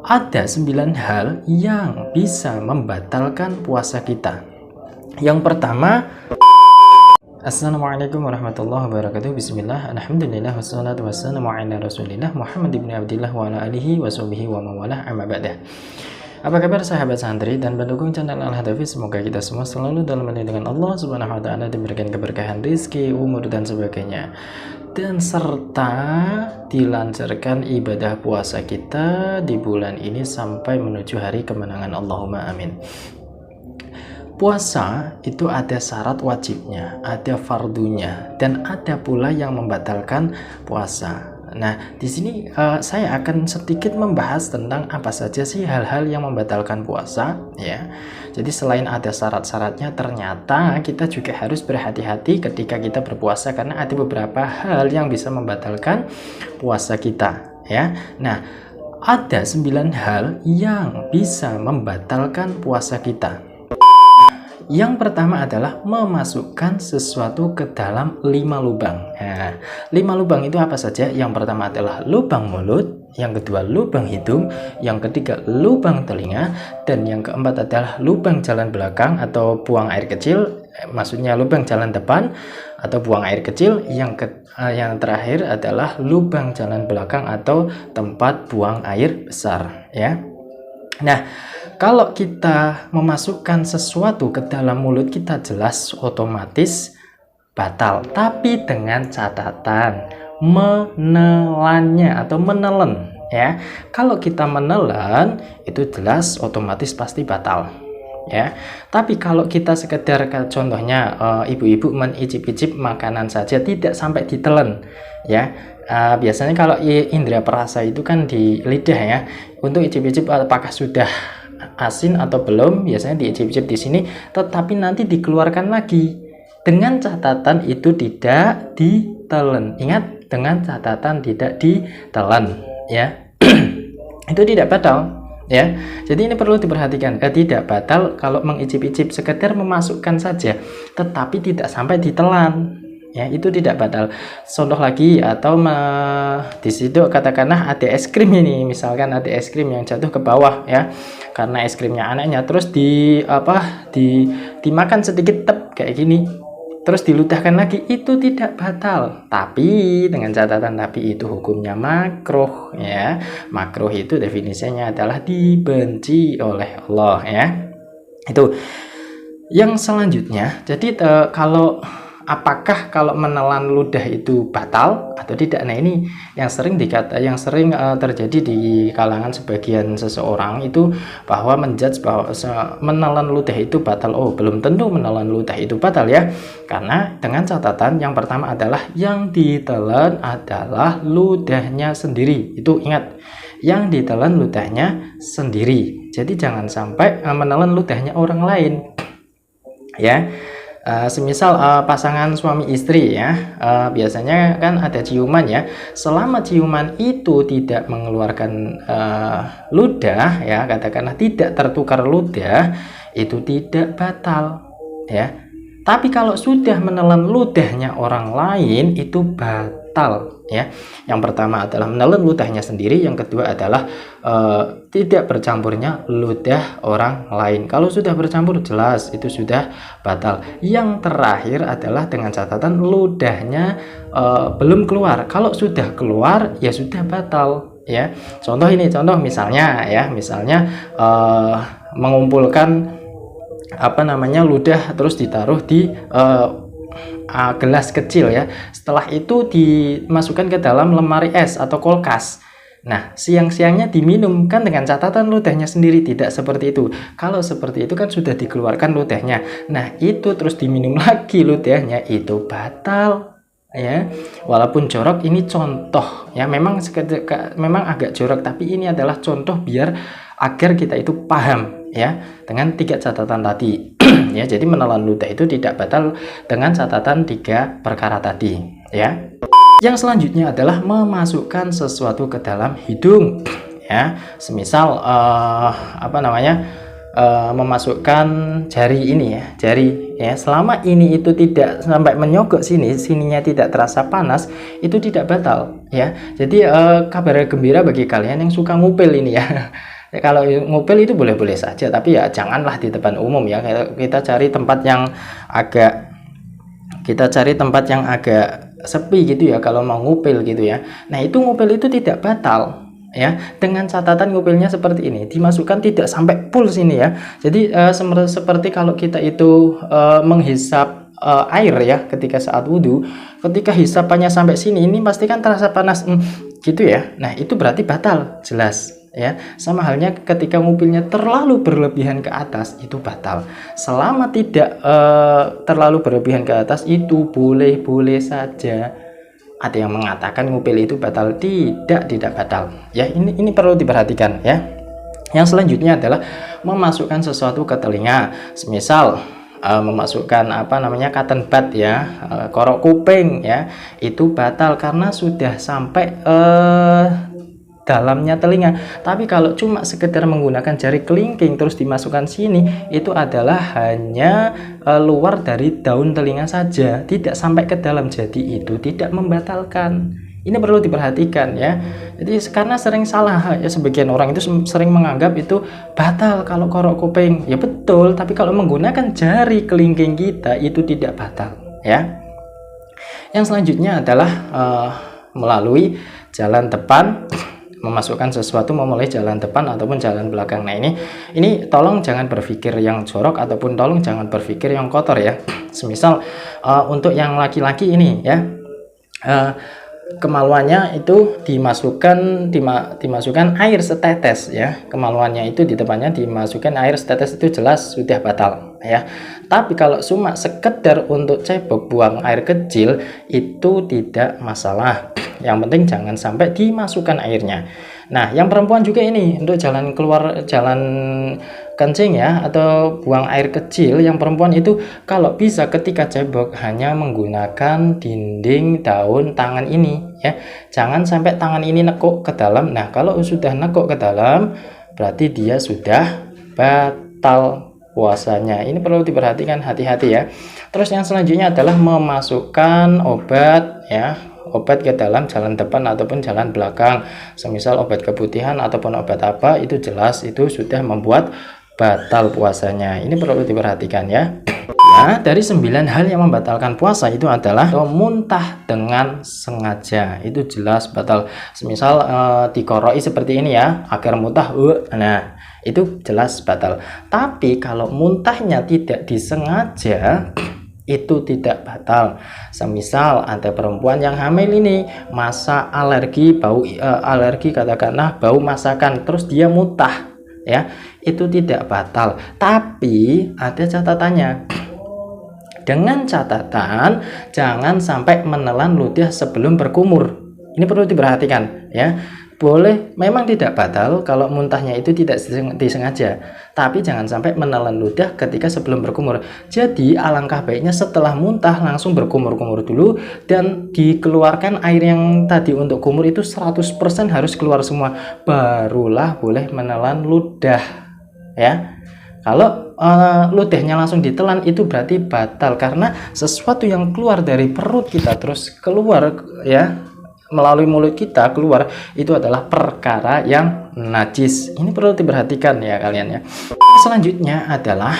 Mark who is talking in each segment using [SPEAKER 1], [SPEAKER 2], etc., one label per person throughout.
[SPEAKER 1] Ada 9 hal yang bisa membatalkan puasa kita. Yang pertama, Assalamualaikum warahmatullahi wabarakatuh. Bismillah, alhamdulillah, wassalatu wassalamu ala rasulillah Muhammad ibn Abdillah wa ala alihi wa sahbihi wa mawalah, amma ba'dah. Apa kabar sahabat santri dan pendukung channel Al-Hadafi? Semoga kita semua selalu dalam lindungan Allah subhanahu wa ta'ala, diberikan keberkahan rizki, umur, dan sebagainya, dan serta dilancarkan ibadah puasa kita di bulan ini sampai menuju hari kemenangan. Allahumma amin. Puasa itu ada syarat wajibnya, ada fardunya, dan ada pula yang membatalkan puasa. Nah, di sini saya akan sedikit membahas tentang apa saja sih hal-hal yang membatalkan puasa, ya. Jadi selain ada syarat-syaratnya, ternyata kita juga harus berhati-hati ketika kita berpuasa karena ada beberapa hal yang bisa membatalkan puasa kita, ya. Nah, ada 9 hal yang bisa membatalkan puasa kita. Yang pertama adalah memasukkan sesuatu ke dalam 5 lubang. Nah, 5 lubang itu apa saja? Yang pertama adalah lubang mulut, yang kedua lubang hidung, yang ketiga lubang telinga, dan yang keempat adalah lubang jalan belakang atau buang air kecil, maksudnya lubang jalan depan atau buang air kecil. Yang terakhir adalah lubang jalan belakang atau tempat buang air besar, ya. Nah, kalau kita memasukkan sesuatu ke dalam mulut kita, jelas otomatis batal. Tapi dengan catatan menelannya atau menelen, ya. Kalau kita menelan, itu jelas otomatis pasti batal, ya. Tapi kalau kita sekedar, contohnya ibu-ibu mencicip-icip makanan saja, tidak sampai ditelan, ya. Biasanya kalau indera perasa itu kan di lidah, ya. Untuk icip-icip apakah sudah asin atau belum, biasanya diicip-icip di sini, tetapi nanti dikeluarkan lagi dengan catatan itu tidak ditelan. Ingat, dengan catatan tidak ditelan, ya. Itu tidak batal, ya. Jadi ini perlu diperhatikan, tidak batal kalau mengicip-icip, sekedar memasukkan saja tetapi tidak sampai ditelan, ya, itu tidak batal. Contoh lagi, atau di situ katakanlah ada es krim ini, misalkan ada es krim yang jatuh ke bawah, ya, karena es krimnya anehnya, terus dimakan sedikit, tep, kayak gini, terus diludahkan lagi, itu tidak batal. Tapi dengan catatan, tapi itu hukumnya makruh, ya. Makruh itu definisinya adalah dibenci oleh Allah, ya. Itu yang selanjutnya. Jadi apakah kalau menelan ludah itu batal atau tidak? Nah, ini yang sering terjadi di kalangan sebagian seseorang itu, bahwa menjudge bahwa menelan ludah itu batal. Oh, belum tentu menelan ludah itu batal, ya. Karena dengan catatan, yang pertama adalah yang ditelan adalah ludahnya sendiri. Itu ingat, yang ditelan ludahnya sendiri. Jadi jangan sampai menelan ludahnya orang lain, ya. Semisal pasangan suami istri, ya, biasanya kan ada ciuman, ya. Selama ciuman itu tidak mengeluarkan ludah, ya, katakanlah tidak tertukar ludah, itu tidak batal, ya. Tapi kalau sudah menelan ludahnya orang lain, itu batal, ya. Yang pertama adalah menelan ludahnya sendiri, yang kedua adalah tidak bercampurnya ludah orang lain. Kalau sudah bercampur, jelas itu sudah batal. Yang terakhir adalah dengan catatan ludahnya belum keluar. Kalau sudah keluar, ya sudah batal, ya. Contoh misalnya, ya, mengumpulkan ludah terus ditaruh di gelas kecil, ya. Setelah itu dimasukkan ke dalam lemari es atau kulkas. Nah, siang-siangnya diminum, kan dengan catatan ludahnya sendiri. Tidak seperti itu. Kalau seperti itu kan sudah dikeluarkan ludahnya. Nah, itu terus diminum lagi ludahnya, itu batal, ya. Walaupun jorok, ini contoh, ya. Memang agak jorok, tapi ini adalah contoh biar agar kita itu paham, ya, dengan 3 catatan tadi. Ya, jadi menelan ludah itu tidak batal dengan catatan 3 perkara tadi, ya. Yang selanjutnya adalah memasukkan sesuatu ke dalam hidung, ya. Semisal memasukkan jari ini, ya, jari ya, selama ini itu tidak sampai menyogok sininya tidak terasa panas, itu tidak batal ya. Jadi kabar gembira bagi kalian yang suka ngupil ini ya. Ya, kalau ngupil itu boleh-boleh saja, tapi ya janganlah di depan umum ya. Kita cari tempat yang agak sepi gitu ya kalau mau ngupil gitu ya. Nah, itu ngupil itu tidak batal ya, dengan catatan ngupilnya seperti ini, dimasukkan tidak sampai full sini ya. Jadi seperti kalau kita itu menghisap air ya ketika saat wudhu, ketika hisapannya sampai sini, ini pasti kan terasa panas gitu ya. Nah, itu berarti batal jelas ya. Sama halnya ketika ngupilnya terlalu berlebihan ke atas, itu batal. Selama tidak terlalu berlebihan ke atas, itu boleh-boleh saja. Ada yang mengatakan ngupil itu batal, tidak batal ya. Ini perlu diperhatikan ya. Yang selanjutnya adalah memasukkan sesuatu ke telinga, semisal memasukkan cotton bud ya, korok kuping ya, itu batal karena sudah sampai dalamnya telinga. Tapi kalau cuma sekedar menggunakan jari kelingking terus dimasukkan sini, itu adalah hanya luar dari daun telinga saja, tidak sampai ke dalam, jadi itu tidak membatalkan. Ini perlu diperhatikan ya. Jadi karena sering salah ya, sebagian orang itu sering menganggap itu batal kalau korok kuping. Ya betul, tapi kalau menggunakan jari kelingking kita itu tidak batal ya. Yang selanjutnya adalah melalui jalan depan, memasukkan sesuatu memulai jalan depan ataupun jalan belakang. Nah, ini tolong jangan berpikir yang jorok ataupun tolong jangan berpikir yang kotor ya. Semisal untuk yang laki-laki ini ya, kemaluannya itu dimasukkan air setetes ya. Kemaluannya itu di depannya dimasukkan air setetes, itu jelas sudah batal ya. Tapi kalau cuma sekedar untuk cebok buang air kecil, itu tidak masalah. Yang penting jangan sampai dimasukkan airnya. Nah, yang perempuan juga ini untuk jalan kencing ya, atau buang air kecil, yang perempuan itu kalau bisa ketika cebok hanya menggunakan dinding daun tangan ini ya. Jangan sampai tangan ini nekuk ke dalam. Nah, kalau sudah nekuk ke dalam berarti dia sudah batal puasanya. Ini perlu diperhatikan, hati-hati ya. Terus yang selanjutnya adalah memasukkan obat ya, obat ke dalam jalan depan ataupun jalan belakang, semisal obat keputihan ataupun obat apa, itu jelas itu sudah membuat batal puasanya. Ini perlu diperhatikan ya. Nah, dari 9 hal yang membatalkan puasa itu adalah muntah dengan sengaja, itu jelas batal. Semisal dikoroi seperti ini ya, agar muntah, nah itu jelas batal. Tapi kalau muntahnya tidak disengaja, itu tidak batal. Semisal ada perempuan yang hamil ini, masa alergi katakanlah bau masakan, terus dia muntah ya, itu tidak batal. Tapi ada catatannya, dengan catatan jangan sampai menelan ludah sebelum berkumur. Ini perlu diperhatikan ya. Boleh, memang tidak batal kalau muntahnya itu tidak disengaja, tapi jangan sampai menelan ludah ketika sebelum berkumur. Jadi alangkah baiknya setelah muntah langsung berkumur-kumur dulu, dan dikeluarkan air yang tadi untuk kumur itu 100% harus keluar semua, barulah boleh menelan ludah ya. Kalau ludahnya langsung ditelan itu berarti batal, karena sesuatu yang keluar dari perut kita terus keluar ya, melalui mulut kita keluar, itu adalah perkara yang najis. Ini perlu diperhatikan ya kalian ya. Selanjutnya adalah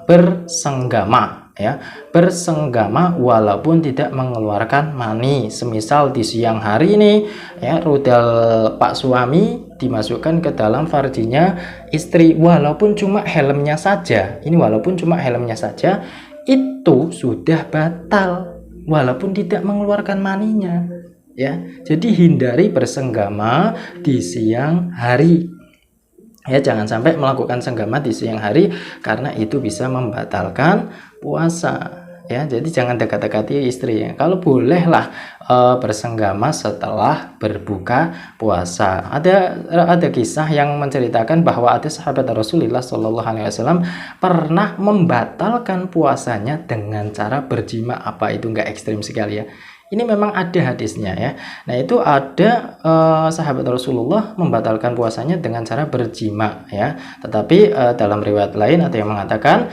[SPEAKER 1] bersenggama ya. Bersenggama walaupun tidak mengeluarkan mani. Semisal di siang hari ini ya, rudal pak suami dimasukkan ke dalam farjinya istri walaupun cuma helmnya saja. Ini walaupun cuma helmnya saja, itu sudah batal walaupun tidak mengeluarkan maninya ya. Jadi hindari bersenggama di siang hari ya, jangan sampai melakukan senggama di siang hari karena itu bisa membatalkan puasa ya. Jadi jangan dekat-dekati istri ya. Kalau bolehlah bersenggama setelah berbuka puasa. Ada kisah yang menceritakan bahwa ada sahabat Rasulullah SAW pernah membatalkan puasanya dengan cara berjima. Apa itu, nggak ekstrim sekali ya. Ini memang ada hadisnya ya. Nah, itu ada sahabat Rasulullah membatalkan puasanya dengan cara berjima ya. Tetapi dalam riwayat lain ada yang mengatakan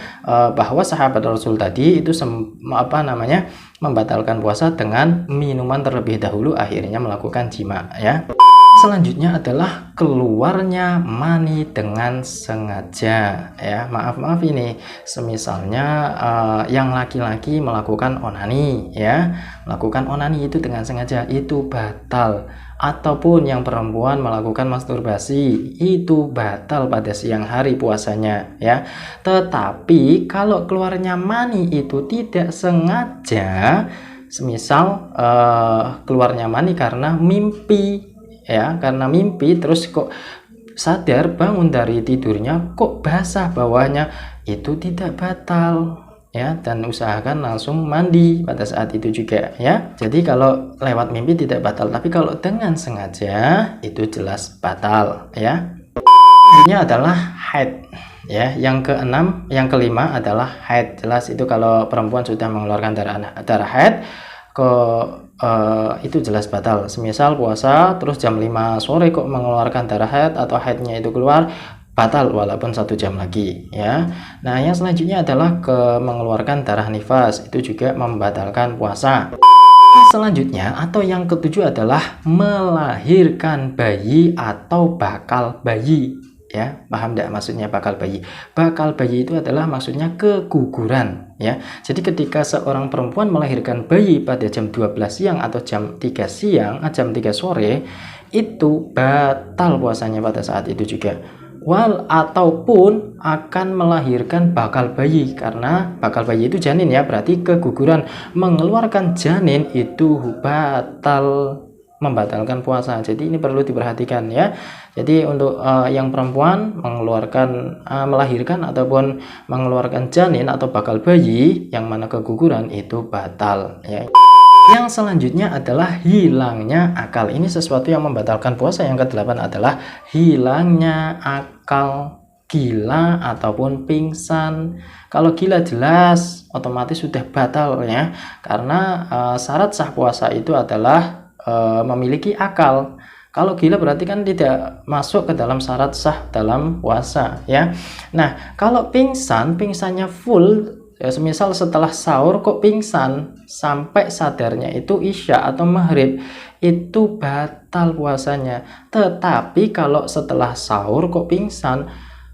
[SPEAKER 1] bahwa sahabat Rasul tadi itu membatalkan puasa dengan minuman terlebih dahulu, akhirnya melakukan jima ya. Selanjutnya adalah keluarnya mani dengan sengaja ya. Maaf ini semisalnya yang laki-laki melakukan onani ya, melakukan onani itu dengan sengaja itu batal, ataupun yang perempuan melakukan masturbasi itu batal pada siang hari puasanya ya. Tetapi kalau keluarnya mani itu tidak sengaja, semisal keluarnya mani karena mimpi ya, karena mimpi terus kok sadar bangun dari tidurnya kok basah bawahnya, itu tidak batal ya, dan usahakan langsung mandi pada saat itu juga ya. Jadi kalau lewat mimpi tidak batal, tapi kalau dengan sengaja itu jelas batal ya. Ini adalah haid ya. Yang kelima adalah haid. Jelas itu kalau perempuan sudah mengeluarkan darah haid itu jelas batal. Semisal puasa terus jam 5 sore kok mengeluarkan darah haid atau haidnya itu keluar, batal walaupun 1 jam lagi ya. Nah, yang selanjutnya adalah mengeluarkan darah nifas, itu juga membatalkan puasa. Selanjutnya atau yang ketujuh adalah melahirkan bayi atau bakal bayi ya. Paham tidak maksudnya bakal bayi? Bakal bayi itu adalah maksudnya keguguran ya. Jadi ketika seorang perempuan melahirkan bayi pada jam 12 siang atau jam 3 siang, jam 3 sore, itu batal puasanya pada saat itu juga. Ataupun akan melahirkan bakal bayi, karena bakal bayi itu janin ya, berarti keguguran, mengeluarkan janin itu batal, membatalkan puasa. Jadi ini perlu diperhatikan ya. Jadi untuk yang perempuan melahirkan ataupun mengeluarkan janin atau bakal bayi yang mana keguguran itu batal ya. Yang selanjutnya adalah hilangnya akal. Ini sesuatu yang membatalkan puasa. Yang ke-8 adalah hilangnya akal, gila ataupun pingsan. Kalau gila jelas otomatis sudah batal ya, karena syarat sah puasa itu adalah memiliki akal. Kalau gila berarti kan tidak masuk ke dalam syarat sah dalam puasa ya. Nah, kalau pingsannya full ya, semisal setelah sahur kok pingsan sampai sadarnya itu isya atau maghrib, itu batal puasanya. Tetapi kalau setelah sahur kok pingsan,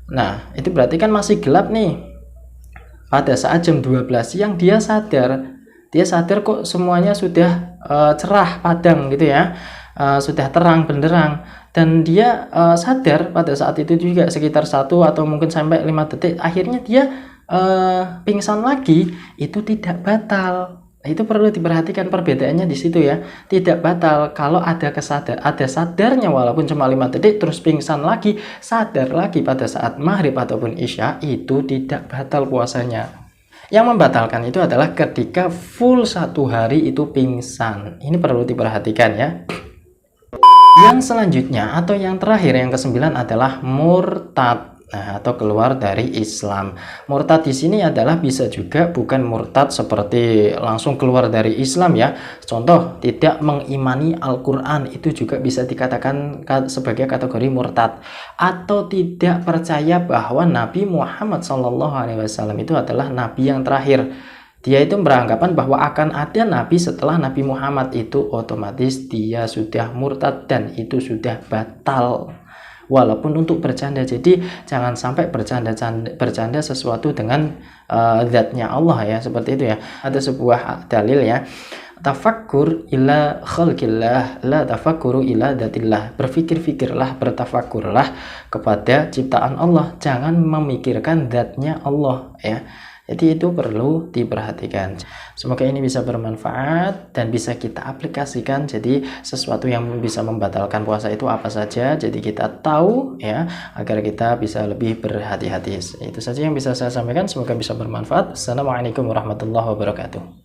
[SPEAKER 1] nah itu berarti kan masih gelap nih. Pada saat jam 12 siang dia sadar kok semuanya sudah cerah padang gitu ya, sudah terang benderang, dan dia sadar pada saat itu juga sekitar 1 atau mungkin sampai 5 detik, akhirnya dia pingsan lagi, itu tidak batal. Itu perlu diperhatikan perbedaannya di situ ya. Tidak batal kalau ada sadarnya walaupun cuma 5 detik terus pingsan lagi, sadar lagi pada saat maghrib ataupun isya, itu tidak batal puasanya. Yang membatalkan itu adalah ketika full 1 hari itu pingsan. Ini perlu diperhatikan ya. Yang selanjutnya atau yang terakhir, yang ke-9 adalah murtad. Nah, atau keluar dari Islam. Murtad di sini adalah bisa juga bukan murtad seperti langsung keluar dari Islam ya. Contoh, tidak mengimani Al-Qur'an, itu juga bisa dikatakan sebagai kategori murtad. Atau tidak percaya bahwa Nabi Muhammad SAW itu adalah nabi yang terakhir. Dia itu beranggapan bahwa akan ada nabi setelah Nabi Muhammad, itu otomatis dia sudah murtad dan itu sudah batal. Walaupun untuk bercanda, jadi jangan sampai bercanda sesuatu dengan zatnya Allah ya, seperti itu ya. Ada sebuah dalil ya, tafakkur ila khalqillah la tafakkuru ila datillah. Berfikirlah, bertafakkurlah kepada ciptaan Allah, jangan memikirkan zatnya Allah ya. Jadi itu perlu diperhatikan. Semoga ini bisa bermanfaat dan bisa kita aplikasikan. Jadi sesuatu yang bisa membatalkan puasa itu apa saja, jadi kita tahu ya, agar kita bisa lebih berhati-hati. Itu saja yang bisa saya sampaikan, semoga bisa bermanfaat. Assalamualaikum warahmatullahi wabarakatuh.